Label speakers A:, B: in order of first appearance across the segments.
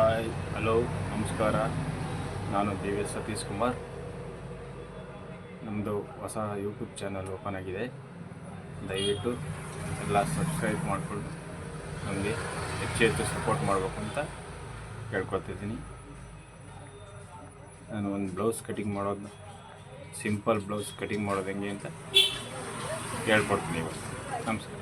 A: Hi, hello, ನಮಸ್ಕಾರ. ನಾನು ದೇವೇಶ್ ಸತೀಶ್ ಕುಮಾರ್. ನಮ್ಮದು ಹೊಸ ಯೂಟ್ಯೂಬ್ ಚಾನಲ್ ಓಪನ್ ಆಗಿದೆ. ದಯವಿಟ್ಟು ಎಲ್ಲ ಸಬ್ಸ್ಕ್ರೈಬ್ ಮಾಡಿಕೊಂಡು ನಮಗೆ ಹೆಚ್ಚು ಹೆಚ್ಚು ಸಪೋರ್ಟ್ ಮಾಡಬೇಕು ಅಂತ ಕೇಳ್ಕೊತಿದ್ದೀನಿ. ನಾನು ಒಂದು ಬ್ಲೌಸ್ ಕಟಿಂಗ್ ಮಾಡೋದು, ಸಿಂಪಲ್ ಬ್ಲೌಸ್ ಕಟಿಂಗ್ ಮಾಡೋದು ಹೆಂಗೆ ಅಂತ ಹೇಳ್ಕೊಡ್ತೀನಿ ಇವಾಗ. ನಮಸ್ಕಾರ.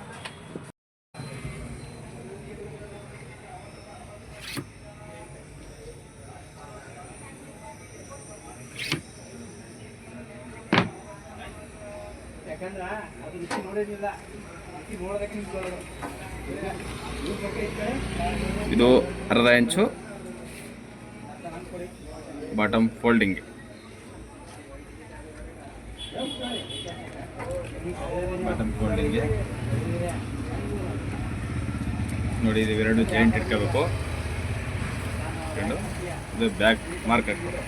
A: ಇದು ಅರ್ಧ ಇಂಚು ಬಾಟಮ್ ಫೋಲ್ಡಿಂಗ್. ನೋಡಿ, ಇದು ಎರಡು ಜಾಯಿಂಟ್ ಇಟ್ಕೋಬೇಕು. ಇದು ಬ್ಯಾಕ್ ಮಾರ್ಕ್ ಹಾಕ್ಬೇಕು.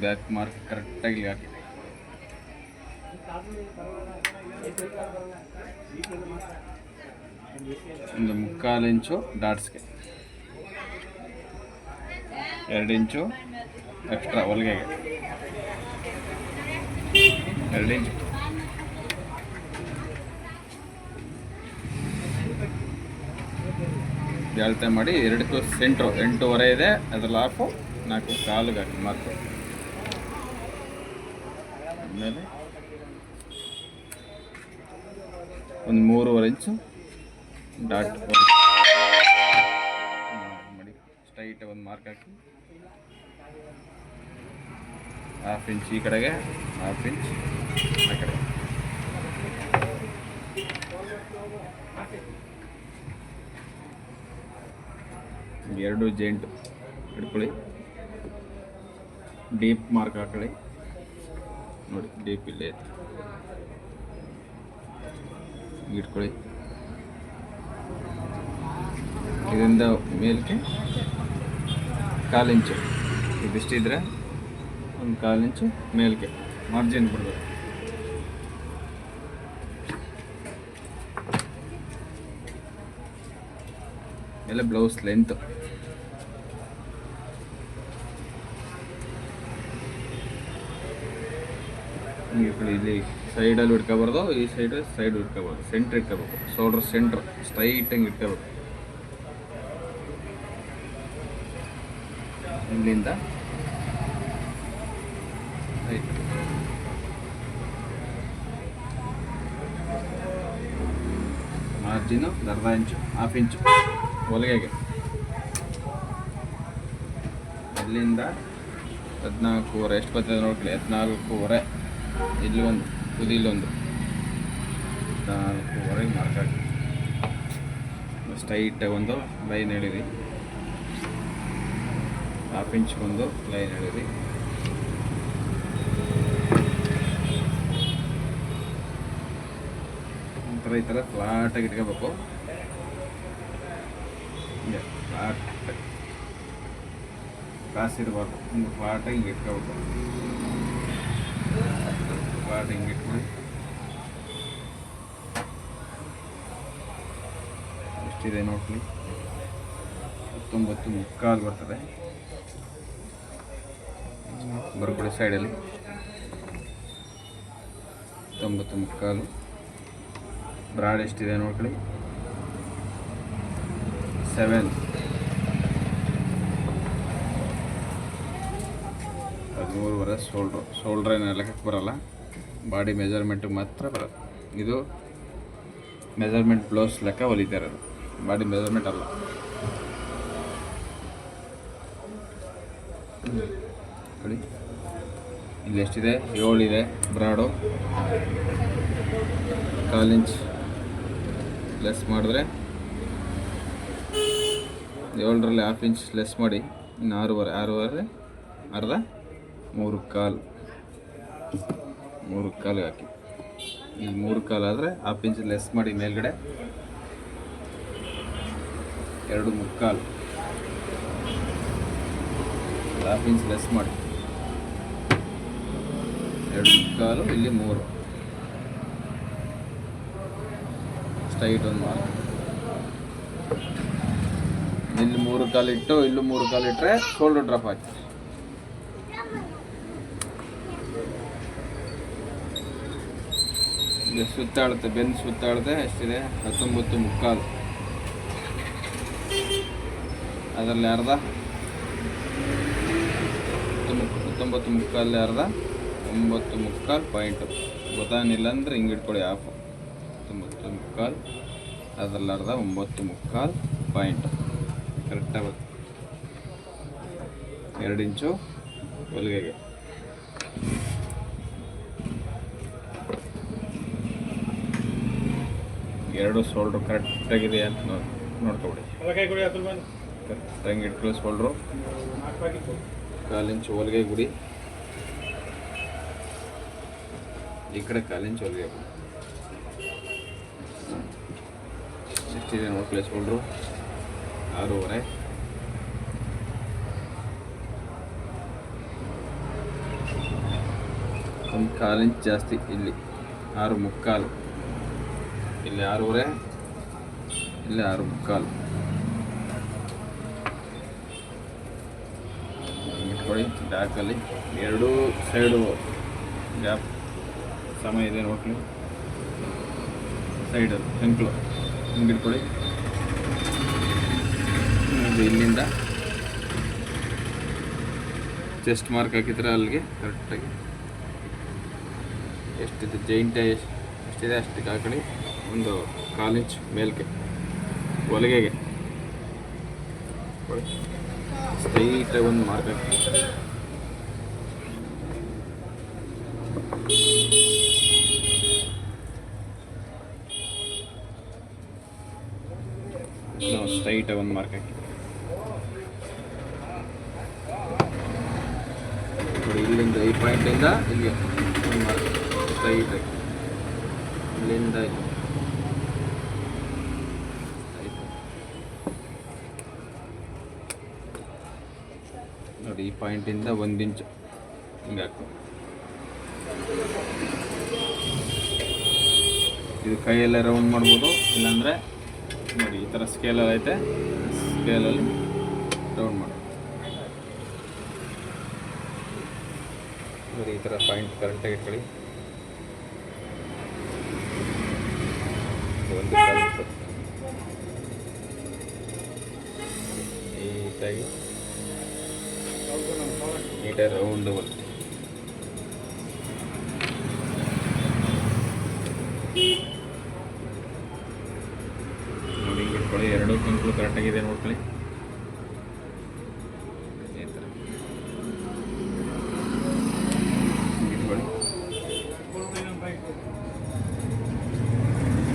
A: ಬ್ಯಾಕ್ ಮಾರ್ಕ್ ಕರೆಕ್ಟಾಗಿ ಹಾಕಿ ಒಂದು 3/4 ಇಂಚು ಡಾಟ್ಸ್ಗೆ, 2 ಇಂಚು ಎಕ್ಸ್ಟ್ರಾ ಹೊಲಿಗೆಗೆ, 2 ಇಂಚು ಅಳತೆ ಮಾಡಿ. ಎರಡಕ್ಕೂ ಸೆಂಟ್ರು 8.5 ಇದೆ, ಅದ್ರಲ್ಲಿ ಹಾಫು 4/4 ಹಾಕಿ ಮಾರ್ಕ್. ಆಮೇಲೆ ಒಂದು 3.5 ಇಂಚು ಡಾಟ್ ಮಾಡಿ ಸ್ಟ್ರೈಟ್ ಒಂದು ಮಾರ್ಕ್ ಹಾಕಿ. 1/2 ಇಂಚ್ ಈ ಕಡೆಗೆ, 1/2 ಇಂಚ್ ಆ ಕಡೆ. ಎರಡು ಜಾಯಿಂಟ್ ಇಟ್ಕೊಳ್ಳಿ. ಡೀಪ್ ಮಾರ್ಕ್ ಹಾಕೊಳ್ಳಿ. ನೋಡಿ, ಡೀಪ್ ಇಲ್ಲೇ ಇಟ್ಕೊಳ್ಳಿ. ಇದರಿಂದ ಮೇಲಕ್ಕೆ 1/4 ಇಂಚು, ಇದಿಷ್ಟಿದ್ರೆ ಒಂದು 1/4 ಇಂಚು ಮೇಲಕ್ಕೆ ಮಾರ್ಜಿನ್ ಕೊಡಬೇಕು. ಎಲ್ಲ ಬ್ಲೌಸ್ ಲೆಂತ್ ಇಲ್ಲಿ ಸೈಡಲ್ಲಿ ಇಟ್ಕೋಬಾರ್ದು, ಈ ಸೈಡ್ ಇಟ್ಕೋಬಾರ್ದು, ಸೆಂಟ್ರ್ ಇಟ್ಕೋಬೇಕು. ಶೋಲ್ಡರ್ ಸೆಂಟ್ರ್ ಸ್ಟ್ರೈಟಾಗಿ ಇಟ್ಕೋಬೇಕು. ಇಲ್ಲಿಂದ ಮಾರ್ಜಿನು 1/2 ಇಂಚು, 1/2 ಇಂಚು ಹೊಲಿಗೆಗೆ. ಅಲ್ಲಿಂದ 14.5 ಎಷ್ಟು ಬರ್ತದೆ ನೋಡ್ಕೊಳ್ಳಿ. 14.5 ಇಲ್ಲಿ ಒಂದು, ತುದಿಲೊಂದು 14.5 ಮಾರ್ಕ್ ಹಾಕಿ ಸ್ಟ್ರೈಟಾಗಿ ಒಂದು ಲೈನ್ ಎಳೀರಿ. 1/2 ಇಂಚ್ಗೊಂದು ಲೈನ್ ಎಳೀರಿ. ಒಂಥರ ಈ ಥರ ಫ್ಲಾಟಾಗಿ ಇಟ್ಕೋಬೇಕು. ಫ್ಲಾಟ್ ಕಾಸಿರಬಾರ್ದು, ಹಿಂಗೆ ಫ್ಲಾಟಾಗಿ ಹಿಂಗೆ ಇಟ್ಕೋಬೇಕು. ಫ್ಲಾಟ್ ಹಿಂಗೆ ಇಟ್ಕೊಳ್ಳಿ. ಎಷ್ಟಿದೆ ನೋಡ್ಕೊಳ್ಳಿ. 19.75 ಬರ್ತದೆ. ಬರ್ಕೊಳ್ಳಿ ಸೈಡಲ್ಲಿ 19.75. ಬ್ರಾಡ್ ಎಷ್ಟಿದೆ ನೋಡ್ಕೊಳ್ಳಿ. 7. 13.5 ಶೋಲ್ಡ್ರ್ ಏನು ಲೆಕ್ಕಕ್ಕೆ ಬರೋಲ್ಲ, ಬಾಡಿ ಮೆಜರ್ಮೆಂಟಿಗೆ ಮಾತ್ರ ಬರೋದು. ಇದು ಮೆಜರ್ಮೆಂಟ್ ಬ್ಲೌಸ್ ಲೆಕ್ಕ ಹೊಲಿತಾ ಇರೋದು, ಬಾಡಿ ಮೆಜರ್ಮೆಂಟ್ ಅಲ್ಲ. ನೋಡಿ, ಇಲ್ಲಿ ಎಷ್ಟಿದೆ? 7 ಇದೆ ಬ್ರಾಡು. 1/4 ಇಂಚ್ ಲೆಸ್ ಮಾಡಿದ್ರೆ 7ರಲ್ಲಿ 1/2 ಇಂಚ್ ಲೆಸ್ ಮಾಡಿ ಇನ್ನು 6.5 ಅರ್ಧ 3/4 ಹಾಕಿ. ಇಲ್ಲಿ 3/4 ಆದರೆ 1/2 ಇಂಚ್ ಲೆಸ್ ಮಾಡಿ ಮೇಲ್ಗಡೆ 2/3, 1/2 ಇಂಚ್ ಲೆಸ್ ಮಾಡಿ 2/4, ಇಲ್ಲಿ 3 ಸ್ಟ್ರೈಟ್ ಒಂದು ಮಾರ್ಕ್. ಇಲ್ಲಿ 3 ಕಾಲು ಇಟ್ಟು ಇಲ್ಲೂ 3 ಕಾಲು ಇಟ್ಟರೆ ಶೋಲ್ಡರ್ ಡ್ರಾಪ್ ಆಯ್ತು. ಈಗ ಸುತ್ತಾಡುತ್ತೆ, ಬೆನ್ನು ಸುತ್ತಾಡುತ್ತೆ. ಎಷ್ಟಿದೆ? 19 ಮುಕ್ಕಾಲು. ಅದರಲ್ಲಿ ಅರ್ಧ 19 ಮುಕ್ಕಾಲು, ಅರ್ಧ 9 ಮುಕ್ಕಾಲು ಪಾಯಿಂಟು. ಗೊತ್ತಾಗಿಲ್ಲ ಅಂದರೆ ಹಿಂಗೆ ಇಟ್ಕೊಳ್ಳಿ. ಹಾಫು 19 ಮುಕ್ಕಾಲು, ಅದರಲ್ಲಿ ಅರ್ಧ 9 ಮುಕ್ಕಾಲು ಪಾಯಿಂಟು. ಕರೆಕ್ಟಾಗುತ್ತೆ. 2 ಇಂಚು ಹೊಲಿಗೆಗೆ. ಎರಡು ಶೋಲ್ಡ್ರು ಕರೆಕ್ಟಾಗಿದೆ ಅಂತ ನೋಡ್ಕೊಬಿಡಿ. ಕರೆಕ್ಟಾಗಿ ಇಟ್ಕೊಳ್ಳಿ ಶೋಲ್ಡ್ರು. 1/4 ಇಂಚು ಹೊಲಿಗೆ ಗುಡಿ, ಈ ಕಡೆ 1/4 ಇಂಚು ಹೊಲಿಗೆ ಗುಡಿ. ಎಷ್ಟಿದೆ ನೋಡ್ಕೊಳ್ಳಿ ಶೋಲ್ಡ್ರು? 6.5. ಒಂದು 1/4 ಇಂಚ್ ಜಾಸ್ತಿ. ಇಲ್ಲಿ 6 ಮುಕ್ಕಾಲು, ಇಲ್ಲಿ 6.5, ಇಲ್ಲಿ 6 ಮುಕ್ಕಾಲು ಇಟ್ಕೊಳ್ಳಿ. ಬ್ಯಾಕಲ್ಲಿ 2 ಸೈಡು ಗ್ಯಾಪ್ ಸಮ ಇದೆ ನೋಡ್ಕೊಳ್ಳಿ. ಸೈಡಲ್ಲಿ ಹೆಂಕ್ಲು ಹಿಂಗೆ ಇಟ್ಕೊಳ್ಳಿ. ಇಲ್ಲಿಂದ ಚೆಸ್ಟ್ ಮಾರ್ಕ್ ಹಾಕಿದ್ರೆ ಅಲ್ಲಿಗೆ ಕರೆಕ್ಟಾಗಿ ಎಷ್ಟಿದೆ ಜೈಂಟ್ ಎಷ್ಟಿದೆ ಅಷ್ಟಕ್ಕೆ ಹಾಕೊಳ್ಳಿ. ಒಂದು 1/4 ಇಂಚ್ ಮೇಲ್ಕೆ ಹೊಲಿಗೆಗೆ ಸ್ಟ್ರೈಟಾಗಿ ಒಂದು ಮಾರ್ಕ್ ಹಾಕಿ. ಸ್ಟ್ರೈಟಾಗಿ ಒಂದು ಮಾರ್ಕ್ ಹಾಕಿ. ಇಲ್ಲಿಂದ ಈ ಪಾಯಿಂಟಿಂದ ಇಲ್ಲಿಗೆ ಒಂದು ಮಾರ್ಕ್ ಸ್ಟ್ರೈಟಾಗಿ. ಇಲ್ಲಿಂದ ನೋಡಿ, ಈ ಪಾಯಿಂಟಿಂದ 1 ಇಂಚು ಹಿಂಗೆ ಹಾಕಿ. ಇದು ಕೈಯಲ್ಲೇ ರೌಂಡ್ ಮಾಡ್ಬೋದು, ಇಲ್ಲಾಂದರೆ ನೋಡಿ ಈ ಥರ ಸ್ಕೇಲಲ್ಲಿ ಐತೆ, ಸ್ಕೇಲಲ್ಲಿ ರೌಂಡ್ ಮಾಡಿ. ನೋಡಿ ಈ ಥರ ಪಾಯಿಂಟ್ ಕರೆಕ್ಟಾಗಿ ಇಟ್ಕೊಳ್ಳಿ. 1 ಕಾಲು ನೀಟಾಗಿ ರೌಂಡ್ ನೋಡಿ ಹಿಂಗೆ ಇಟ್ಕೊಳ್ಳಿ. 2 ಕಂಕ್ಳು ಕರೆಕ್ಟಾಗಿದೆ ನೋಡ್ಕೊಳ್ಳಿ. ಈ ಥರ ಇಟ್ಕೊಳ್ಳಿ.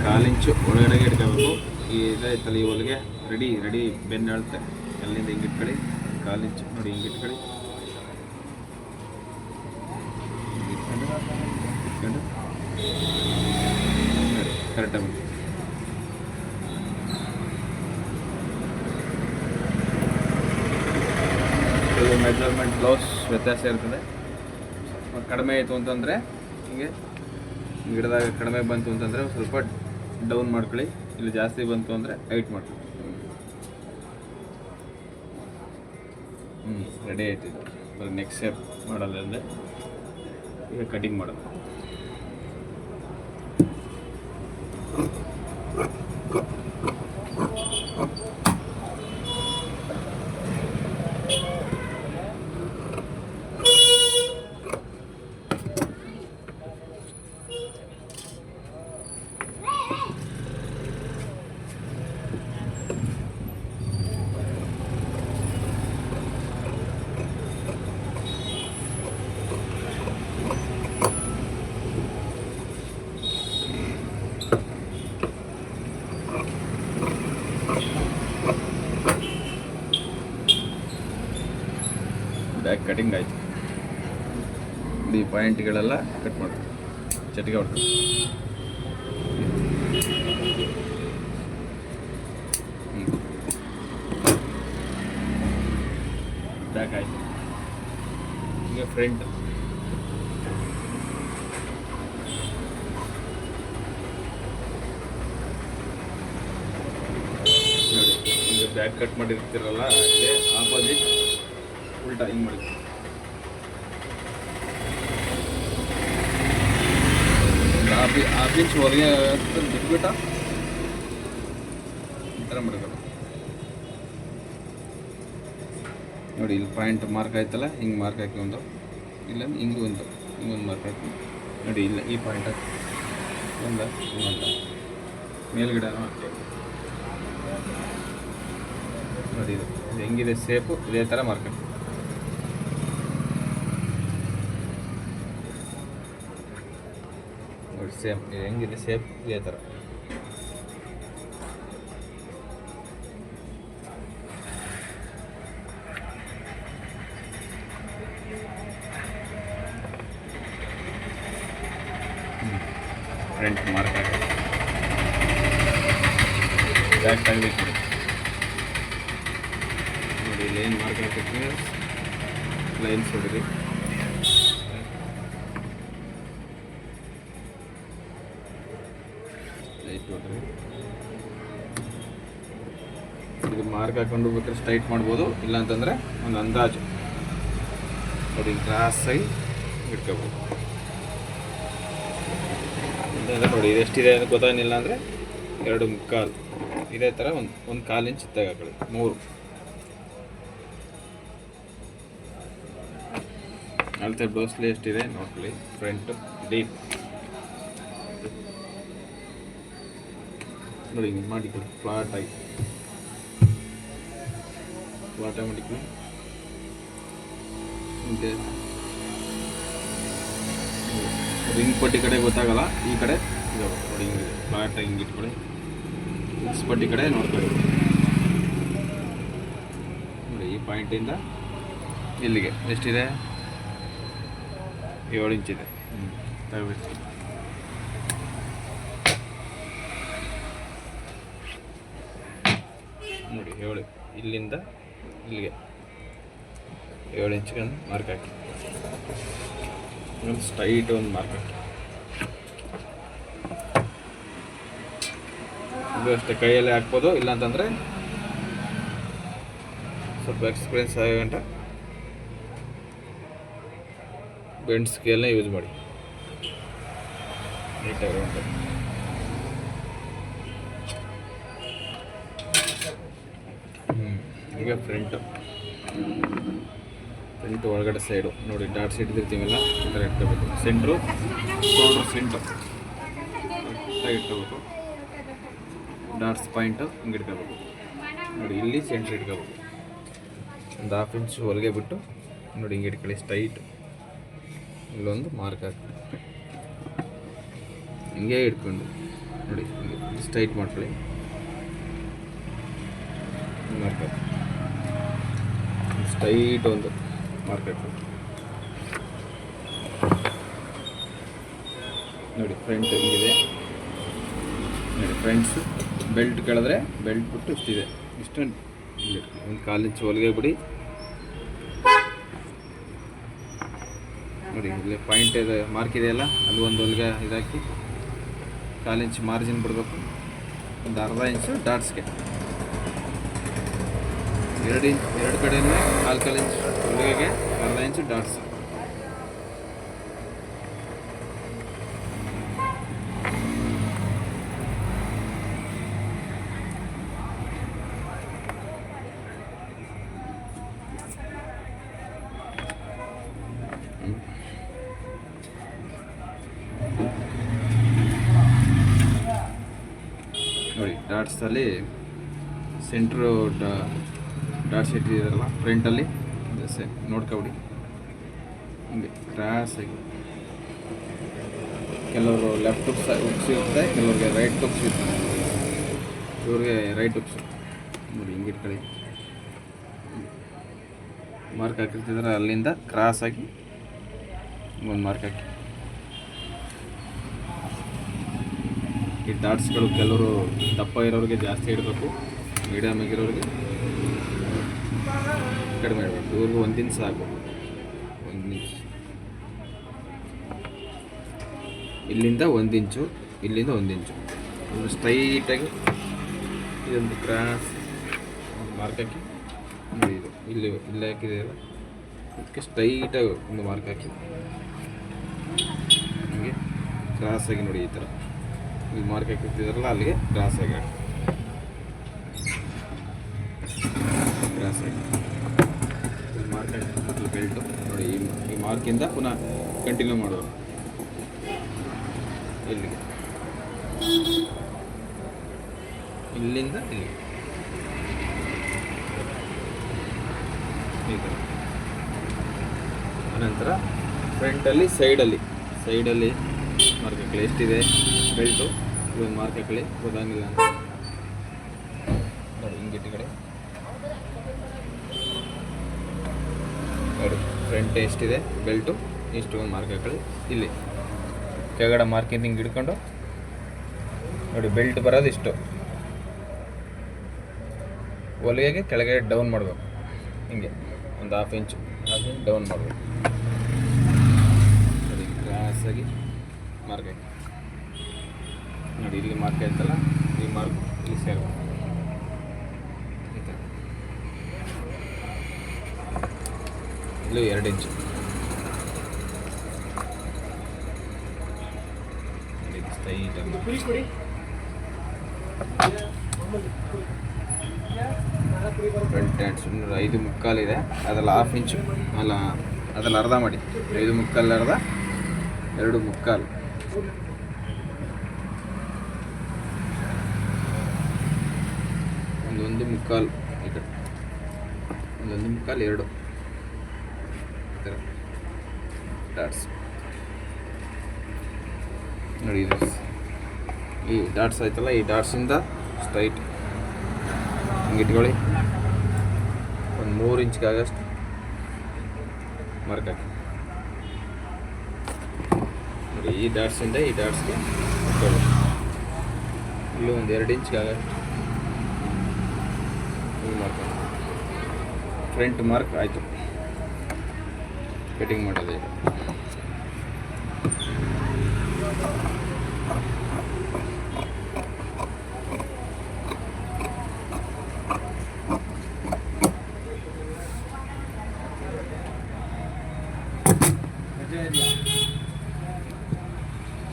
A: 1/4 ಇಂಚು ಒಳಗಡೆಗೆ ಇಟ್ಕೋಬೇಕು. ಇದಾಯ್ತಲ್ಲ ಈ ಹೊಲಿಗೆ ರೆಡಿ ಬೆನ್ನು ಅಳುತ್ತೆ. ಅಲ್ಲಿಂದ ಹಿಂಗೆ ಇಟ್ಕೊಳ್ಳಿ. 1/4 ಇಂಚು ನೋಡಿ ಹಿಂಗೆ ಇಟ್ಕೊಳ್ಳಿ. ಇಟ್ಕೊಂಡು ಕರೆಕ್ಟಾಗಿ ಬಂತು. ಮೆಜರ್ಮೆಂಟ್ ಬ್ಲೌಸ್ ವ್ಯತ್ಯಾಸ ಇರ್ತದೆ. ಕಡಿಮೆ ಆಯಿತು ಅಂತಂದರೆ ಹಿಂಗೆ ಗಿಡದಾಗ ಕಡಿಮೆ ಬಂತು ಅಂತಂದರೆ ಸ್ವಲ್ಪ ಡೌನ್ ಮಾಡ್ಕೊಳ್ಳಿ. ಇಲ್ಲಿ ಜಾಸ್ತಿ ಬಂತು ಅಂದರೆ ಹೈಟ್ ಮಾಡ್ಕೊಳ್ಳಿ. ರೆಡಿ ಆಯ್ತು. ಬರೀ ನೆಕ್ಸ್ಟ್ ಶೇಪ್ ಮಾಡೋದ್ರಿಂದ ಈಗ ಕಟಿಂಗ್ ಮಾಡೋದು. ಬ್ಯಾಕ್ ಕಟಿಂಗ್ ಆಯಿತು. ಈ ಪಾಯಿಂಟ್ಗಳೆಲ್ಲ ಕಟ್ ಮಾಡಿ ಚಟಿಗೆ ಹೊಡ್ಕೊಂಡು ಬ್ಯಾಕ್ ಆಯಿತು. ಈಗ ಫ್ರಂಟ್ ನೋಡಿ, ಈಗ ಬ್ಯಾಕ್ ಕಟ್ ಮಾಡಿರ್ತೀರಲ್ಲ ಇದೇ ಆಪೋಸಿಟ್ ಉಲ್ಟಾ ಹಿಂಗೆ ಮಾಡಿ ಹಾಫ್ ಇಂಚ್ ಹೊರಗೆ ಬಿಟ್ಬಿಟ್ಟ ಈ ಥರ ಮಾಡ್ಬೇಕು ನೋಡಿ. ಇಲ್ಲಿ ಪಾಯಿಂಟ್ ಮಾರ್ಕ್ ಆಯ್ತಲ್ಲ, ಹಿಂಗೆ ಮಾರ್ಕ್ ಹಾಕಿ ಒಂದು, ಇಲ್ಲ ಹಿಂಗೊಂದು ಮಾರ್ಕ್ ಹಾಕಿ ನೋಡಿ. ಇಲ್ಲ ಈ ಪಾಯಿಂಟ್ ಹಾಕಿ ಒಂದು ಮೇಲ್ಗಡೆ ಹಾಕಿ ನೋಡಿ. ಇದು ಹೆಂಗಿದೆ ಸೇಪು, ಇದೇ ಥರ ಮಾರ್ಕ್ ಹಾಕಿ ನೋಡಿ. ಸೇಮ್ ಇದು ಹೆಂಗಿದೆ ಸೇಪ್, ಇದೇ ಥರ. ಫ್ರಂಟ್ ಮಾರ್ಕ್ ಹಾಕಿ ಬ್ಯಾಕ್ ತೆಗಬೇಕು ನೋಡಿ. ಲೈನ್ ಮಾರ್ಕ್ ಹಾಕಿ ಲೈನ್ಸ್ ಹೊಡಿರಿ. ಲೈಟ್ ಹೊಡ್ರಿ. ಇದು ಮಾರ್ಕ್ ಹಾಕೊಂಡು ಬೇಕಾದ್ರೆ ಸ್ಟ್ರೈಟ್ ಮಾಡ್ಬೋದು, ಇಲ್ಲಾಂತಂದರೆ ಒಂದು ಅಂದಾಜು ನೋಡಿ ಕ್ರಾಸಾಗಿ ಇಟ್ಕೋಬೋದು. ನೋಡಿ ಇದೆಷ್ಟಿದೆ ಅಂತ ಗೊತ್ತಾಗಿಲ್ಲ ಅಂದರೆ 2.25 ಇದೇ ಥರ ಒಂದು 1/4 ಇಂಚ್ ತೆಗೆದುಕೊಳ್ಳಿ. 3 ಅಳತೆ ಬ್ಲೌಸ್ಲಿ ಎಷ್ಟಿದೆ ನೋಡ್ಕೊಳ್ಳಿ. ಫ್ರಂಟ್ ಡೀಪ್ ನೋಡಿ ಹಿಂಗೆ ಮಾಡಿಕೊಳ್ಳಿ. ಫ್ಲಾಟ್ ಮಾಡಿಕೊಳ್ಳಿ. ಮತ್ತು ರಿಂಗ್ ಪಟ್ಟಿ ಕಡೆ ಗೊತ್ತಾಗಲ್ಲ, ಈ ಕಡೆ ನೋಡಿ ಹಿಂಗಿದೆ ಫ್ಲಾಟಾಗಿ ಹಿಂಗೆ ಇಟ್ಕೊಳ್ಳಿ. ಮಿಕ್ಸ್ ಪಟ್ಟಿ ಕಡೆ ನೋಡ್ಕೊಳ್ಳಿ ನೋಡಿ. ಈ ಪಾಯಿಂಟಿಂದ ಇಲ್ಲಿಗೆ ಎಷ್ಟಿದೆ? 7 ಇಂಚಿದೆ. ತಗೋಬೇಕು. ನೋಡಿ 7, ಇಲ್ಲಿಂದ ಇಲ್ಲಿಗೆ 7 ಇಂಚಿಗೆ ಒಂದು ಮಾರ್ಕ್ ಹಾಕಿ, ಒಂದು ಸ್ಟ್ರೈಟ್ ಒಂದು ಮಾರ್ಕ್ ಹಾಕಿ. ಇದು ಅಷ್ಟೇ, ಕೈಯಲ್ಲೇ ಹಾಕ್ಬೋದು, ಇಲ್ಲಾಂತಂದರೆ ಸ್ವಲ್ಪ ಎಕ್ಸ್ಪೀರಿಯನ್ಸ್ ಆಗೋ ಗಂಟ ಬೆಂಡ್ ಸ್ಕೇಲ್ನ ಯೂಸ್ ಮಾಡಿ ನೀಟಾಗಿ ಉಂಟು. ಈಗ ಫ್ರಂಟ್ ಒಳಗಡೆ ಸೈಡು ನೋಡಿ ಡಾಟ್ಸ್ ಇಟ್ಟಿರ್ತೀವಲ್ಲ ಈ ಥರ ಇಟ್ಕೋಬೇಕು. ಸೆಂಟ್ರು ಶೋಲ್ಡ್ರ್ ಸೆಂಟ್ರ್ ಇಟ್ಕೋಬೇಕು. ಡಾಟ್ಸ್ ಪಾಯಿಂಟು ಹಿಂಗೆ ಇಟ್ಕೋಬೇಕು ನೋಡಿ. ಇಲ್ಲಿ ಸೆಂಟ್ರ್ ಇಟ್ಕೋಬೇಕು. ಒಂದು 1/2 ಇಂಚ್ ಹೊರಗೆ ಬಿಟ್ಟು ನೋಡಿ ಹಿಂಗೆ ಇಟ್ಕೊಳ್ಳಿ ಸ್ಟ್ರೈಟ್. ಇಲ್ಲೊಂದು ಮಾರ್ಕ್ ಹಾಕಿ ಹಿಂಗೆ ಇಟ್ಕೊಂಡು ನೋಡಿ ಸ್ಟ್ರೈಟ್ ಮಾಡ್ಕೊಳ್ಳಿ. ಮಾರ್ಕ್ ಹಾಕಿ ಸ್ಟ್ರೈಟ್ ಒಂದು ಮಾರ್ಕ್ ಹಾಕಿ ನೋಡಿ. ಫ್ರಂಟ್ ಹಿಂಗಿದೆ ನೋಡಿ. ಫ್ರಂಟ್ಸು ಬೆಲ್ಟ್ ಕೆಳದ್ರೆ ಬೆಲ್ಟ್ ಬಿಟ್ಟು ಇಷ್ಟಿದೆ, ಇಷ್ಟು ಒಂದು 1/4 ಇಂಚ್ ಹೊಲಿಗೆ ಬಿಡಿ ನೋಡಿ. ಇಲ್ಲಿ ಪಾಯಿಂಟ್ ಇದೆ ಮಾರ್ಕ್ ಇದೆಯಲ್ಲ, ಅಲ್ಲಿ ಒಂದು ಹೊಲಿಗೆ ಇದಾಕಿ 1/4 ಇಂಚ್ ಮಾರ್ಜಿನ್ ಬಿಡಬೇಕು. ಒಂದು 1/2 ಇಂಚು ಡಾಟ್ಸ್ಗೆ, 2 ಕಡೆಯಿಂದ 1/4 ಇಂಚ್ ಹೊಲಿಗೆಗೆ 1/2 ಇಂಚು ಡಾಟ್ಸ್. ನೋಡಿ ಡಾಟ್ಸಲ್ಲಿ ಸೆಂಟ್ರು ಡಾಟ್ಸ್ ಇಟ್ಟಿದ್ದಾರಲ್ಲ ಫ್ರಂಟಲ್ಲಿ ನೋಡ್ಕೊಬಿಡಿ ಹಿಂಗೆ ಕ್ರಾಸಾಗಿ. ಕೆಲವರು ಲೆಫ್ಟ್ ಹುಕ್ಸ್ ಇರುತ್ತೆ, ಕೆಲವ್ರಿಗೆ ರೈಟ್ ಹುಕ್ಸ್ ಇರುತ್ತೆ. ಇವ್ರಿಗೆ ರೈಟ್ ಹುಕ್ಸ್ ನೋಡಿ ಹಿಂಗೆ ಇಟ್ಕೊಳ್ಳಿ. ಮಾರ್ಕ್ ಹಾಕಿರ್ತಿದ್ರೆ ಅಲ್ಲಿಂದ ಕ್ರಾಸಾಗಿ ಒಂದು ಮಾರ್ಕ್ ಹಾಕಿ. ಈ ಡಾಟ್ಸ್ಗಳು ಕೆಲವರು ದಪ್ಪ ಇರೋರಿಗೆ ಜಾಸ್ತಿ ಇಡಬೇಕು, ಮೀಡಿಯಮ್ ಆಗಿರೋರಿಗೆ ಕಡಿಮೆ ಇಡಬೇಕು. ಇವ್ರಿಗೆ 1 ಇಂಚ್ ಸಾಕು. 1 ಇಂಚ್ ಇಲ್ಲಿಂದ 1 ಇಂಚು, ಇಲ್ಲಿಂದ 1 ಇಂಚು. ಇದು ಸ್ಟ್ರೈಟಾಗಿ ಇದೊಂದು ಕ್ರಾಸ್ ಮಾರ್ಕ್ ಹಾಕಿ ನೋಡಿ, ಇದು ಇಲ್ಲಿ ಹಾಕಿದೆಯಲ್ಲ ಅದಕ್ಕೆ ಸ್ಟ್ರೈಟಾಗಿ ಒಂದು ಮಾರ್ಕ್ ಹಾಕಿ ಹೀಗೆ ಕ್ರಾಸಾಗಿ ನೋಡಿ, ಈ ಥರ ಇಲ್ಲಿ ಮಾರ್ಕ್ ಹಾಕಿರ್ತಿದಾರಲ್ಲ ಅಲ್ಲಿಗೆ ಕ್ರಾಸಾಗಿ ಹಾಕಿ ಕ್ರಾಸಾಗಿ ಇಲ್ಲಿ ಮಾರ್ಕ್ ಹಾಕಿ ಬೆಲ್ಟು ನೋಡಿ, ಈ ಮಾರ್ಕಿಂದ ಪುನಃ ಕಂಟಿನ್ಯೂ ಮಾಡೋದು ಇಲ್ಲಿಗೆ, ಇಲ್ಲಿಂದ ಇಲ್ಲಿ ಈ ಥರ. ಅನಂತರ ಫ್ರಂಟಲ್ಲಿ ಸೈಡಲ್ಲಿ ಮಾರ್ಕ್ ಹಾಕಲಿ, ಎಷ್ಟಿದೆ ಬೆಲ್ಟು ಇದೊಂದು ಮಾರ್ಕ್ ಹಾಕಲಿ, ಗೊತ್ತಾಗಿಲ್ಲ ಅಂತ ನೋಡಿ, ಹಿಂಗಿಟ್ಟು ಕಡೆ ನೋಡಿ, ಫ್ರಂಟ್ ಎಷ್ಟಿದೆ ಬೆಲ್ಟು ಇಷ್ಟು ಒಂದು ಮಾರ್ಕ್ ಹಾಕಲಿ. ಇಲ್ಲಿ ಕೆಳಗಡೆ ಮಾರ್ಕಿಂದ ಹಿಂಗೆ ಹಿಡ್ಕೊಂಡು ನೋಡಿ, ಬೆಲ್ಟ್ ಬರೋದು ಇಷ್ಟು, ಹೊಲಿಗೆಗೆ ಕೆಳಗಡೆ ಡೌನ್ ಮಾಡಬೇಕು, ಹಿಂಗೆ ಒಂದು ಹಾಫ್ ಇಂಚ್ ಡೌನ್ ಮಾಡಬೇಕು ನೋಡಿ, ಕ್ರಾಸಾಗಿ ಮಾರ್ಕ್ ಹಾಕಿ ನೋಡಿ, ಇಲ್ಲಿ ಮಾರ್ಕ್ ಆಯ್ತಲ್ಲ, ಈ ಮಾರ್ಕ್ ಇಲ್ಲಿ ಸೇರಬೇಕು ಈ ಥರ. ಇಲ್ಲಿ 2 ಇಂಚು ಫ್ರಂಟ್ ಹ್ಯಾಂಡ್ಸ್ 5 ಮುಕ್ಕಾಲಿದೆ, ಅದ್ರಲ್ಲಿ ಹಾಫ್ ಇಂಚು ಅಲ್ಲ, ಅದ್ರಲ್ಲಿ ಅರ್ಧ ಮಾಡಿ, 5 ಮುಕ್ಕಾಲು ಅರ್ಧ 2 ಮುಕ್ಕಾಲು, ಒಂದು ಮುಕ್ಕಾಲು ಈ ಕಡೆ, 1 ಮುಕ್ಕಾಲು 2 ಈ ಥರ ಡಾಟ್ಸ್ ನೋಡಿ. ಇದು ಈ ಡಾಟ್ಸ್ ಆಯ್ತಲ್ಲ, ಈ ಡಾಟ್ಸಿಂದ ಸ್ಟ್ರೈಟ್ ಹಿಂಗೆ ಇಟ್ಕೊಳ್ಳಿ, ಒಂದು 3 ಇಂಚ್ಗೆ ಆಗಷ್ಟು ಮಾರ್ಕ್ ಹಾಕಿ ನೋಡಿ. ಈ ಡಾಟ್ಸಿಂದ ಈ ಡಾಟ್ಸ್ಗೆ ಇಟ್ಕೊಳ್ಳಿ, ಇಲ್ಲಿ ಒಂದು 2 ಇಂಚ್ಗೆ ಆಗಷ್ಟು ಮಾರ್ಕ್ ಹಾಕಿ. ಫ್ರಂಟ್ ಮಾರ್ಕ್ ಆಯಿತು, ಕಟಿಂಗ್ ಮಾಡೋದು ಈಗ.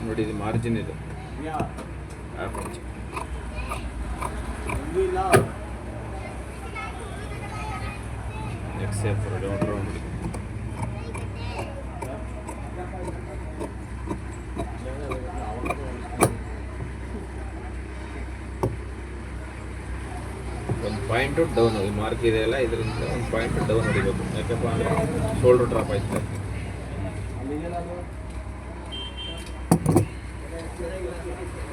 A: ನೋಡಿ, ಇದು ಮಾರ್ಜಿನ್, ಇದು ಹಾಫ್ ಇಂಚ್ ಎಕ್ಸೆಪ್ಟ್ ರೌಂಡ್ ಒಂದು ಪಾಯಿಂಟು ಡೌನ್, ಈ ಮಾರ್ಕ್ ಇದೆಯಲ್ಲ ಇದರಿಂದ ಒಂದು ಪಾಯಿಂಟ್ ಡೌನ್ ಹೊಡಿಬೇಕು, ಯಾಕಪ್ಪ ಅಂದರೆ ಶೋಲ್ಡ್ರ್ ಡ್ರಾಪ್ ಆಯ್ತದೆ.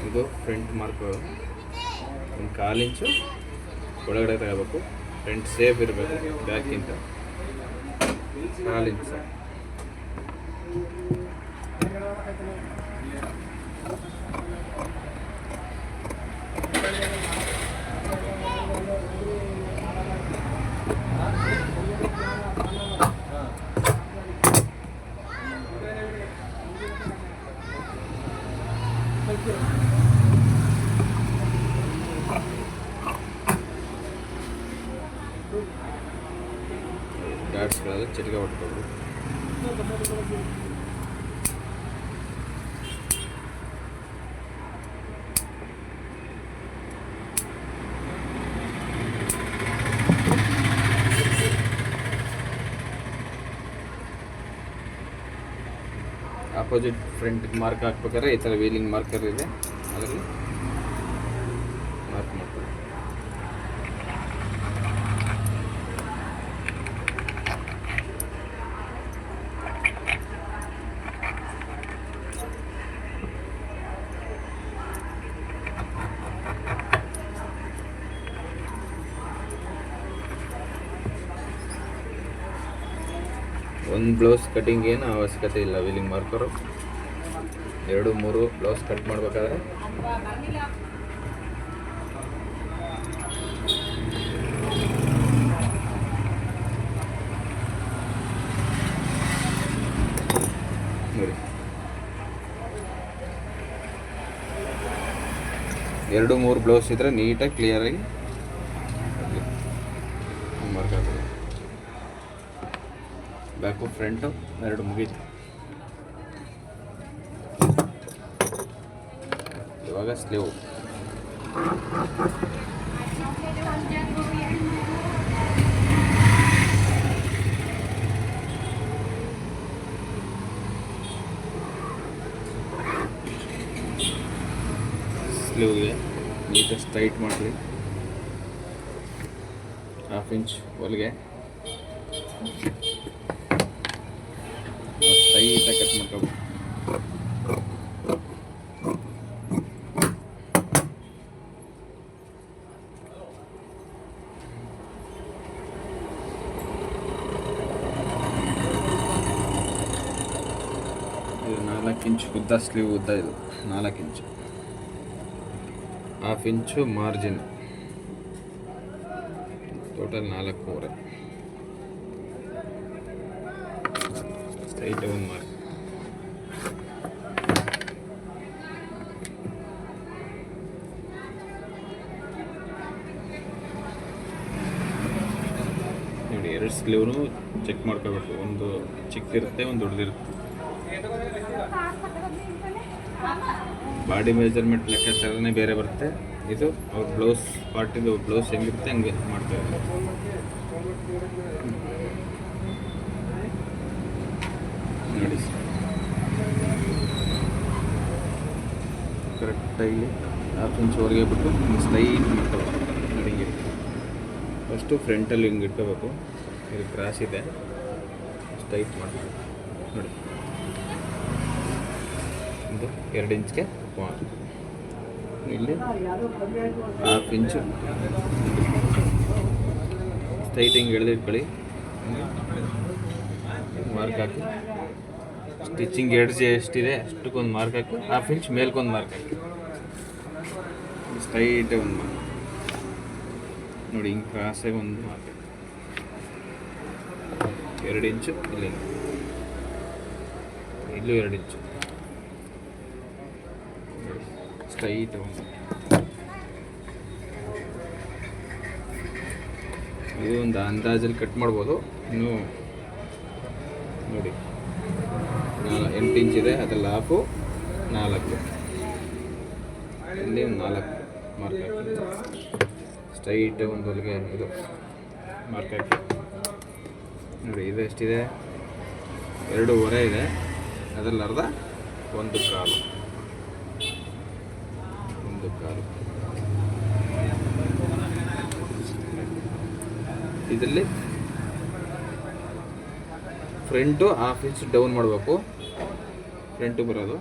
A: ಇದು ಫ್ರಂಟ್ ಮಾರ್ಕ್, ಒಂದು 1/4 ಇಂಚು ಒಳಗಡೆ ತಗೋಬೇಕು, ಫ್ರಂಟ್ ಸೇಫ್ ಇರಬೇಕು, ಬ್ಯಾಕ್ಗಿಂತ 1/4 ಇಂಚ್ ಸಾಕು. ಡಾಟ್ಸ್ಗಳಲ್ಲಿ ಚಿಟಿಕೆ ಹೊಟ್ಕೊಳ್ರಿ. ಆಪೋಸಿಟ್ ಫ್ರಂಟ್ ಮಾರ್ಕ್ ಹಾಕ್ಬೇಕಾದ್ರೆ ಈ ಥರ ವೀಲಿಂಗ್ ಮಾರ್ಕರ್ ಇದೆ, ಅದರಲ್ಲಿ ಮಾರ್ಕ್ ಮಾಡ್ಕೊಳ್ಳಿ. ಒಂದು ಬ್ಲೌಸ್ ಕಟಿಂಗ್ ಏನು ಅವಶ್ಯಕತೆ ಇಲ್ಲ, ವೀಲಿಂಗ್ ಮಾರ್ಕರು 2-3 ಬ್ಲೌಸ್ ಕಟ್ ಮಾಡಬೇಕಾದ್ರೆ ನೋಡಿ, 2-3 ಬ್ಲೌಸ್ ಇದ್ದರೆ ನೀಟಾಗಿ ಕ್ಲಿಯರಾಗಿ ಮಾರ್ಕ್ ಹಾಕೋದು. ಬ್ಯಾಕು ಫ್ರಂಟು ಎರಡು ಮುಗೀತು. ಇವಾಗ ಸ್ಲೀವ್. ಸ್ಲೀವ್ಗೆ ನೀಟಾಗಿ ಟೈಟ್ ಮಾಡಲಿ. 1/2 ಇಂಚ್ ಹೊಲಿಗೆ ಟೈಟಾಗಿ ಕಟ್ ಮಾಡ್ಕೋಬೇಕು. ಇದು 4 ಇಂಚ್ ಉದ್ದ ಸ್ಲೀವ್ ಉದ್ದ. ಇದು 4 ಇಂಚ್. 1/2 ಇಂಚು ಮಾರ್ಜಿನ್. ಟೋಟಲ್ 4.5. ಸ್ಟ್ರೈಟ್ ಒಂದು ಮಾರ್ಕ್. ನೋಡಿ, 2 ಸ್ಲೀವ್ನು ಚೆಕ್ ಮಾಡ್ಕೋಬೇಕು. ಒಂದು ಚಿಕ್ಕದಿರುತ್ತೆ, ಒಂದು ದೊಡ್ಡದಿರುತ್ತೆ. ಬಾಡಿ ಮೆಜರ್ಮೆಂಟ್ ಲೆಕ್ಕಾಚಾರನೇ ಬೇರೆ ಬರುತ್ತೆ. ಇದು ಅವ್ರ ಬ್ಲೌಸ್ ಪಾರ್ಟಿದು ಬ್ಲೌಸ್ ಹೆಂಗಿರುತ್ತೆ ಹಂಗೆ ಮಾಡ್ತಾರೆ. ನೋಡಿ, ಕರೆಕ್ಟಾಗಿ 1/2 ಇಂಚ್ ಹೊರಗೆ ಬಿಟ್ಟು ಸ್ಟ್ರೈಟ್ ಮಾಡ್ಕೋಬೇಕು. ನೋಡಿ, ಹಿಂಗೆ ಫಸ್ಟು ಫ್ರಂಟಲ್ಲಿ ಹಿಂಗೆ ಇಟ್ಕೋಬೇಕು. ಇದು ಕ್ರಾಸ್ ಇದೆ, ಸ್ಟ್ರೈಟ್ ಮಾಡಬೇಕು. ನೋಡಿ, ಒಂದು 2 ಇಂಚ್ಗೆ ಇಲ್ಲಿ 1/2 ಇಂಚು ಸ್ಟ್ರೈಟಿಂಗ್ ಎಳೆದಿಟ್ಕೊಳ್ಳಿ. ಮಾರ್ಕ್ ಹಾಕಿ ಸ್ಟಿಚಿಂಗ್ ಎಡ್ಜ್ ಎಷ್ಟಿದೆ ಅಷ್ಟಕ್ಕೊಂದು ಮಾರ್ಕ್ ಹಾಕಿ 1/2 ಇಂಚ್ ಮೇಲ್ಕೊಂದು ಮಾರ್ಕ್ ಹಾಕಿ ಸ್ಟ್ರೈಟ್ ಒಂದು ಮಾರ್ಕ್. ನೋಡಿ, ಹಿಂಗೆ ಕ್ರಾಸಾಗಿ ಒಂದು ಮಾರ್ಕ್. 2 ಇಂಚು ಇಲ್ಲಿ, ಇಲ್ಲೂ 2 ಇಂಚು ಸ್ಟ್ರೈಟ್ ಒಂದು. ಇದು ಒಂದು ಅಂದಾಜಲ್ಲಿ ಕಟ್ ಮಾಡ್ಬೋದು. ಇನ್ನು ನೋಡಿ, 8 ಇಂಚ್ ಇದೆ, ಅದ್ರಲ್ಲಿ 1/2 4. ಇಲ್ಲಿ ಒಂದು 4 ಮಾರ್ಕ್ ಹಾಕಿ ಸ್ಟ್ರೈಟ್ ಒಂದು ಹೊಲಿಗೆ ಇದು ಮಾರ್ಕ್ ಹಾಕಿ. ನೋಡಿ, ಇದು ಎಷ್ಟಿದೆ? 2.5 ಇದೆ, ಅದರಲ್ಲಿ ಅರ್ಧ 1/4. ಇದರಲ್ಲಿ ಫ್ರಂಟು 1/2 ಇಂಚ್ ಡೌನ್ ಮಾಡಬೇಕು. ಫ್ರಂಟು ಬರೋದು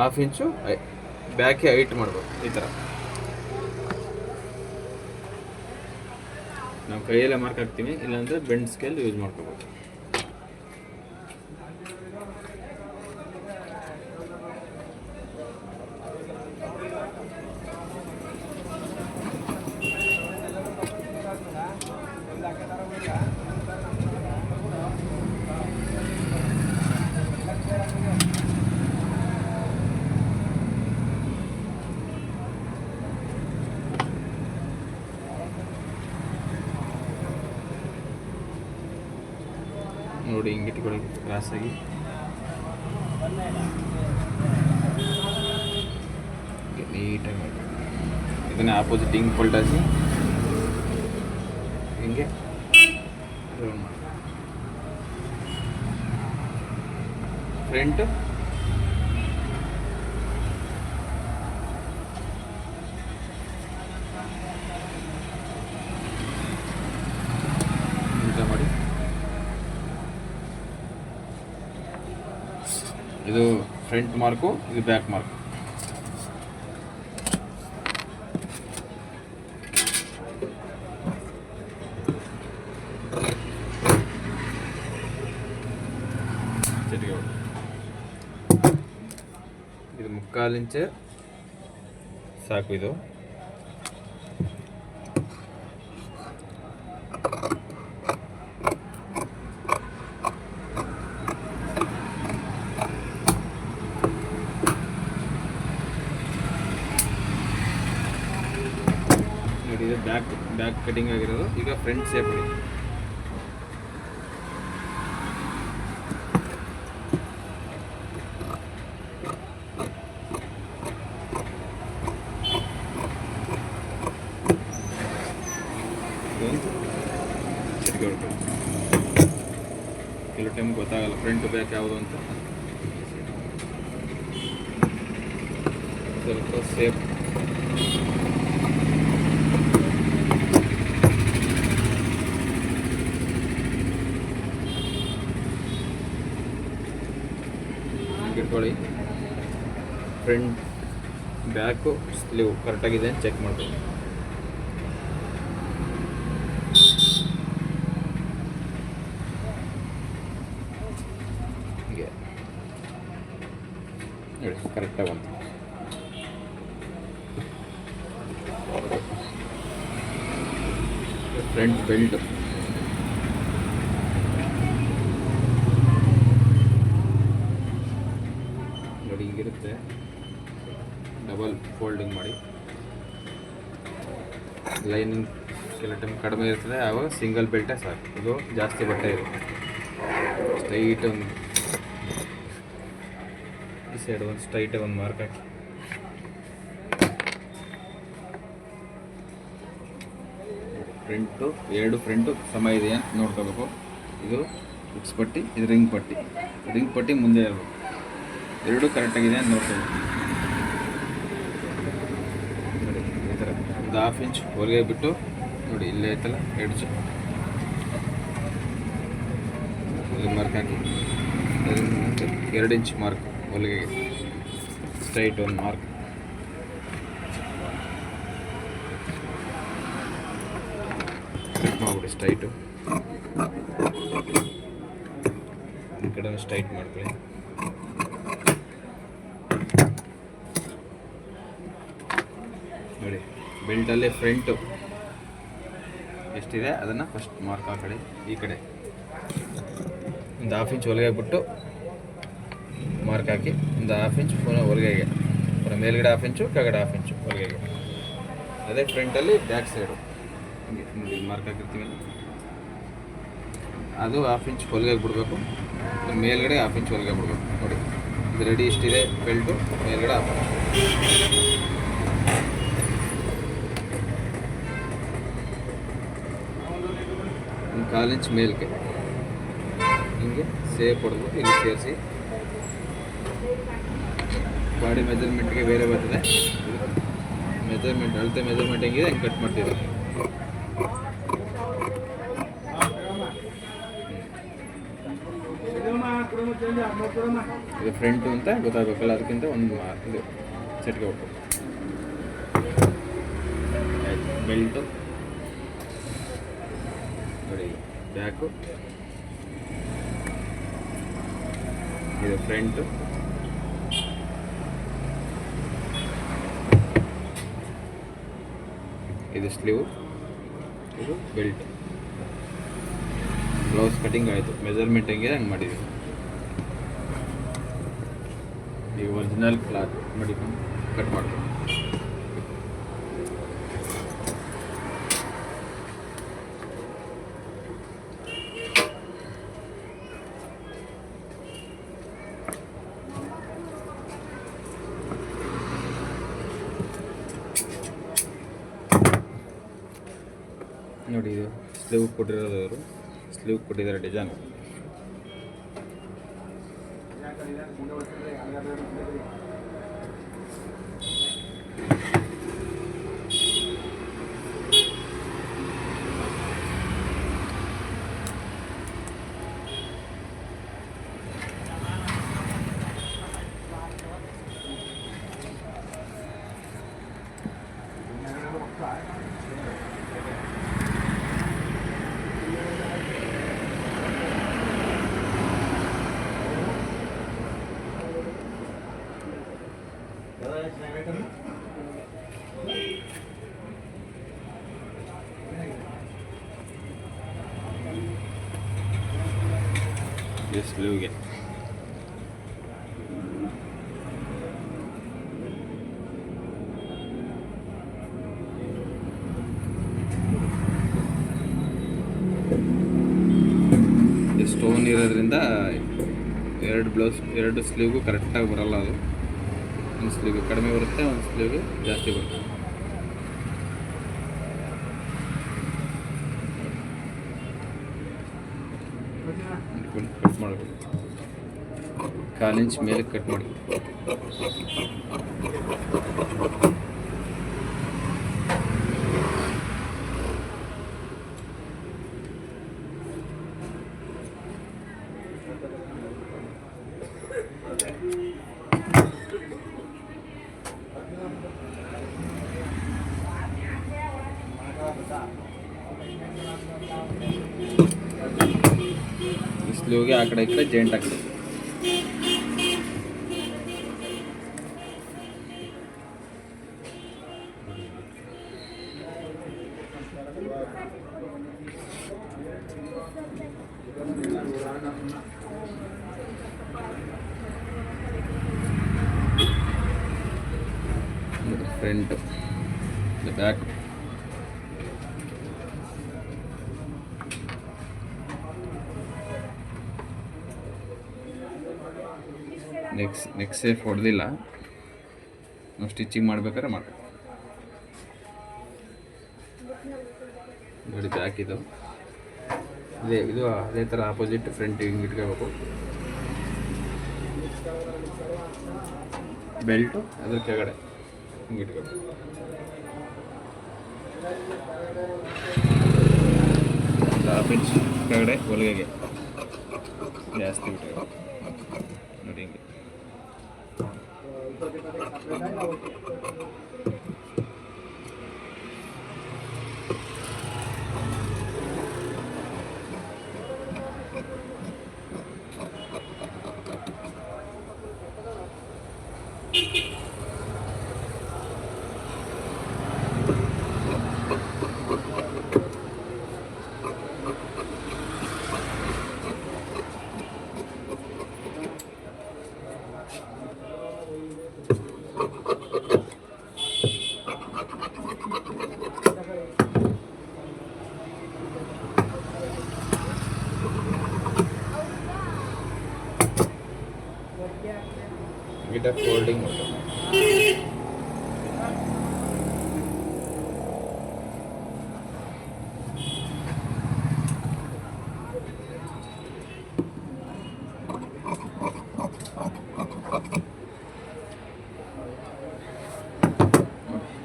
A: 1/2 ಇಂಚು ಬ್ಯಾಕೆ ಹೈಟ್ ಮಾಡಬೇಕು. ಈ ಥರ ನಾವು ಕೈಯಲ್ಲೇ ಮಾರ್ಕ್ ಹಾಕ್ತೀವಿ, ಇಲ್ಲಾಂದರೆ ಬೆಂಡ್ ಸ್ಕೇಲ್ ಯೂಸ್ ಮಾಡ್ಕೋಬೇಕು. ನೋಡಿ, ಹಿಂಗೆ ಇಟ್ಕೊಳ್ಳಿ ಕ್ರಾಸಾಗಿ. ನೀಟಾಗಿ ಮಾಡಿ ಇದನ್ನೇ ಆಪೋಸಿಟ್ ಹಿಂಗೆ ಪಲ್ಟಾಸಿ ಹಿಂಗೆ ರೌಂಡ್ ಮಾಡಿ. ಫ್ರಂಟ್ ಮಾಡಿ. ಇದು ಫ್ರಂಟ್ ಮಾರ್ಕು, ಇದು ಬ್ಯಾಕ್ ಮಾರ್ಕ್. ಇದು 3/4 ಇಂಚ್ ಸಾಕು. ಇದು ಬ್ಯಾಕ್ ಬ್ಯಾಕ್ ಕಟಿಂಗ್ ಆಗಿರೋದು. ಈಗ ಫ್ರಂಟ್ ಸೇಪ್ ಹೊಡಿ. ಕೆಲವು ಟೈಮ್ ಗೊತ್ತಾಗಲ್ಲ ಫ್ರಂಟ್ ಬ್ಯಾಕ್ ಯಾವುದು ಅಂತ. ಸ್ವಲ್ಪ ಸೇಫ್ ಇಟ್ಕೊಳ್ಳಿ. ಫ್ರಂಟ್ ಬ್ಯಾಕು ಸ್ಲೀವ್ ಕರೆಕ್ಟಾಗಿದೆ ಅಂತ ಚೆಕ್ ಮಾಡ್ಕೊಳ್ಳಿ. ಹೀಗೆ ಹೇಳಿ ಕರೆಕ್ಟಾಗಿ ಬಂತು. ಫ್ರಂಟ್ ಬೆಲ್ಟ್ ನೋಡಿ ಹೀಗಿರುತ್ತೆ. ಡಬಲ್ ಫೋಲ್ಡಿಂಗ್ ಮಾಡಿ. ಲೈನಿಂಗ್ ಕೆಲವು ಟೈಮ್ ಕಡಿಮೆ ಇರ್ತದೆ, ಆವಾಗ ಸಿಂಗಲ್ ಬೆಲ್ಟೇ ಸಾಕು. ಇದು ಜಾಸ್ತಿ ಬಟ್ಟೆ ಇರುತ್ತೆ. ಸ್ಟ್ರೈಟ್ ಒಂದು ಈ ಸೈಡ್ ಒಂದು ಸ್ಟ್ರೈಟಾಗಿ ಒಂದು ಮಾರ್ಕ್ ಹಾಕಿ. ಫ್ರಂಟು ಎರಡು ಫ್ರಂಟು ಸಮ ಇದೆಯಾ ಅಂತ ನೋಡ್ಕೋಬೇಕು. ಇದು ಫಿಕ್ಸ್ ಪಟ್ಟಿ, ಇದು ರಿಂಗ್ ಪಟ್ಟಿ. ರಿಂಗ್ ಪಟ್ಟಿ ಮುಂದೆ ಇರಬೇಕು. ಎರಡೂ ಕರೆಕ್ಟಾಗಿದೆ ಅಂತ ನೋಡ್ಕೋಬೇಕು. ನೋಡಿ ಈ ಥರ ಒಂದು 1/2 ಇಂಚ್ ಹೊರಗೆ ಬಿಟ್ಟು ನೋಡಿ ಇಲ್ಲೇ ಐತಲ್ಲ ಎಡ್ಜ್, ಇಲ್ಲಿ ಮಾರ್ಕ್ ಹಾಕಿ 2 ಇಂಚ್ ಮಾರ್ಕ್ ಹೊಲಿಗೆ ಸ್ಟ್ರೈಟ್ ಒಂದು ಮಾರ್ಕ್. ಮಾಡ್ಬಿಡಿ ಸ್ಟ್ರೈಟು. ಈ ಕಡೆ ಸ್ಟ್ರೈಟ್ ಮಾಡ್ಕೊಳ್ಳಿ. ನೋಡಿ ಬೆಲ್ಟಲ್ಲಿ ಫ್ರಂಟು ಎಷ್ಟಿದೆ ಅದನ್ನು ಫಸ್ಟ್ ಮಾರ್ಕ್ ಹಾಕೊಳ್ಳಿ. ಈ ಕಡೆ ಒಂದು 1/2 ಇಂಚ್ ಹೊಲಿಗೆ ಹಾಕ್ಬಿಟ್ಟು ಮಾರ್ಕ್ ಹಾಕಿ ಒಂದು 1/2 ಇಂಚ್ ಪುನಃ ಹೊಲಿಗೆಗೆ, ಪುನಃ ಮೇಲ್ಗಡೆ 1/2 ಇಂಚು ಕೆಳಗಡೆ 1/2 ಇಂಚು ಹೊಲಿಗೆಗೆ. ಅದೇ ಫ್ರಂಟಲ್ಲಿ ಬ್ಯಾಕ್ ಸೈಡು ಹಂಗೆ ನೋಡಿ ಮಾರ್ಕ್ ಹಾಕಿರ್ತೀವಿ. ಅದು 1/2 ಇಂಚ್ ಹೊಲಿಗೆ ಬಿಡಬೇಕು, ಮೇಲ್ಗಡೆ 1/2 ಇಂಚ್ ಹೊಲಿಗೆ ಬಿಡಬೇಕು. ನೋಡಿ ಇದು ರೆಡಿ ಇಷ್ಟಿದೆ ಬೆಲ್ಟು, ಮೇಲ್ಗಡೆ 1/2 ಇಂಚ್. ಒಂದು 1/4 ಇಂಚ್ ಮೇಲ್ಗೆ ಹಿಂಗೆ ಸೇಪ್ ಹೊಡೆದು ಇಲ್ಲಿ ಸೇರಿಸಿ. ಬಾಡಿ ಮೆಜರ್ಮೆಂಟ್ಗೆ ಬೇರೆ ಬರ್ತದೆ. ಮೆಜರ್ಮೆಂಟ್ ಅಳತೆ ಮೆಜರ್ಮೆಂಟ್ ಹೆಂಗಿದೆ ಹೆಂಗೆ ಕಟ್ ಮಾಡ್ತೀವಿ. ಇದು ಫ್ರಂಟು ಅಂತ ಗೊತ್ತಾಗಬೇಕಲ್ಲ, ಅದಕ್ಕಿಂತ ಒಂದು ಇದು ಸೆಟ್ಗೆ ಹೋಗ್ಬೇಕು. ಬೆಲ್ಟು ನೋಡಿ, ಬ್ಯಾಕು, ಇದು ಫ್ರಂಟು, ಇದು ಸ್ಲೀವ್, ಇದು ಬೆಲ್ಟ್. ಬ್ಲೌಸ್ ಕಟಿಂಗ್ ಆಯಿತು. ಮೆಜರ್ಮೆಂಟ್ ಹೆಂಗಿದೆ ಹಂಗೆ ಮಾಡಿದ್ದೀವಿ. ಈಗ ಒರಿಜಿನಲ್ ಕ್ಲಾತ್ ಮಡಿಕೊಂಡು ಕಟ್ ಮಾಡ್ತೀವಿ. ನೋಡಿ ಇದು ಸ್ಲೀವ್ ಕೊಟ್ಟಿರೋದು, ಅವರು ಸ್ಲೀವ್ ಕೊಟ್ಟಿದ್ದಾರೆ ಡಿಸೈನ್. ಸ್ಲೀವ್ಗೆ ಸ್ಟೋನ್ ಇರೋದ್ರಿಂದ ಎರಡು ಸ್ಲೀವ್ಗೂ ಕರೆಕ್ಟಾಗಿ ಬರಲ್ಲ. ಅದು ಒಂದು ಸ್ಲೀವ್ಗೆ ಕಡಿಮೆ ಬರುತ್ತೆ, ಒಂದು ಸ್ಲೀವ್ಗೆ ಜಾಸ್ತಿ ಬರುತ್ತೆ. ಕಟ್ ಮಾಡಬೇಕು, 1/4 ಇಂಚ್ ಮೇಲೆ ಕಟ್ ಮಾಡಿ. ಸ್ಲೀವ್ಗೆ ಆ ಕಡೆ ಈ ಕಡೆ ಜಾಯಿಂಟ್ ಆಗ್ತದೆ. ಫ್ರಂಟ್ ಬ್ಯಾಕ್ ನೆಕ್ಸ್ಟ್ ಸೇಫ್ ಹೊಡೆದಿಲ್ಲ, ನಾವು ಸ್ಟಿಚಿಂಗ್ ಮಾಡ್ಬೇಕಾದ್ರೆ ಮಾಡಬೇಕು. ನೋಡಿ ಬ್ಯಾಕ್ ಇದು ಅದೇ ಥರ ಆಪೋಸಿಟ್ ಫ್ರಂಟ್ ಹಿಂಗೆ ಇಟ್ಕೋಬೇಕು. ಬೆಲ್ಟು ಅದ್ರ ಕೆಳಗಡೆ ಹಿಂಗೆ ಇಟ್ಕೋಬೇಕು. ಒಂದು 1/2 ಇಂಚ್ ಕೆಳಗಡೆ ಹೊಲಿಗೆಗೆ ಜಾಸ್ತಿ ಬಿಟ್ಟು ನೋಡಿ ಹಿಂಗೆ. ಗಿಟ ಫೋಲ್ಡಿಂಗ್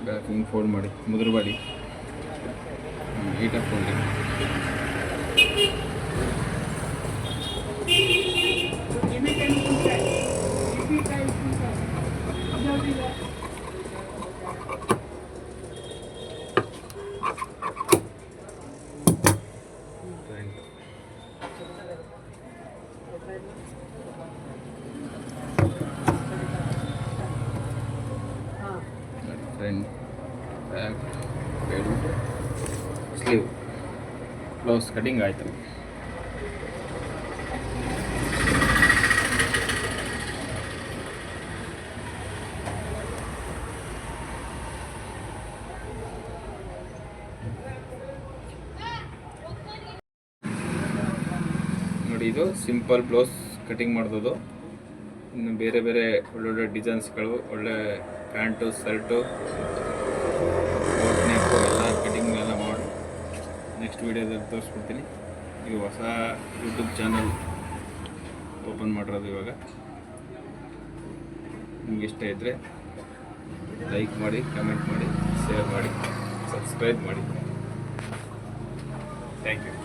A: ಬ್ಯಾಕ್ ಹಿಂಗೆ ಫೋಲ್ಡ್ ಮಾಡಿ ಮುದುರುಬಾಡಿ ನೀಟಾಗಿ folding. Front back belt sleeve blouse cutting ಆಯಿತು. ನೋಡಿ ಇದು ಸಿಂಪಲ್ ಬ್ಲೌಸ್ ಕಟಿಂಗ್ ಮಾಡೋದು. ಇನ್ನು ಬೇರೆ ಬೇರೆ ಒಳ್ಳೊಳ್ಳೆ ಡಿಸೈನ್ಸ್ಗಳು, ಒಳ್ಳೆ ಪ್ಯಾಂಟು ಶರ್ಟು ನೆಕ್ಕು ಎಲ್ಲ ಕಟಿಂಗ್ ಎಲ್ಲ ಮಾಡಿ ನೆಕ್ಸ್ಟ್ ವೀಡಿಯೋದಲ್ಲಿ ತೋರಿಸ್ಕೊಡ್ತೀನಿ. ಇದು ಹೊಸ ಯೂಟ್ಯೂಬ್ ಚಾನಲ್ ಓಪನ್ ಮಾಡಿರೋದು ಇವಾಗ. ನಿಮ್ಗೆ ಇಷ್ಟ ಇದ್ದರೆ ಲೈಕ್ ಮಾಡಿ, ಕಮೆಂಟ್ ಮಾಡಿ, ಶೇರ್ ಮಾಡಿ, ಸಬ್ಸ್ಕ್ರೈಬ್ ಮಾಡಿ. Thank you.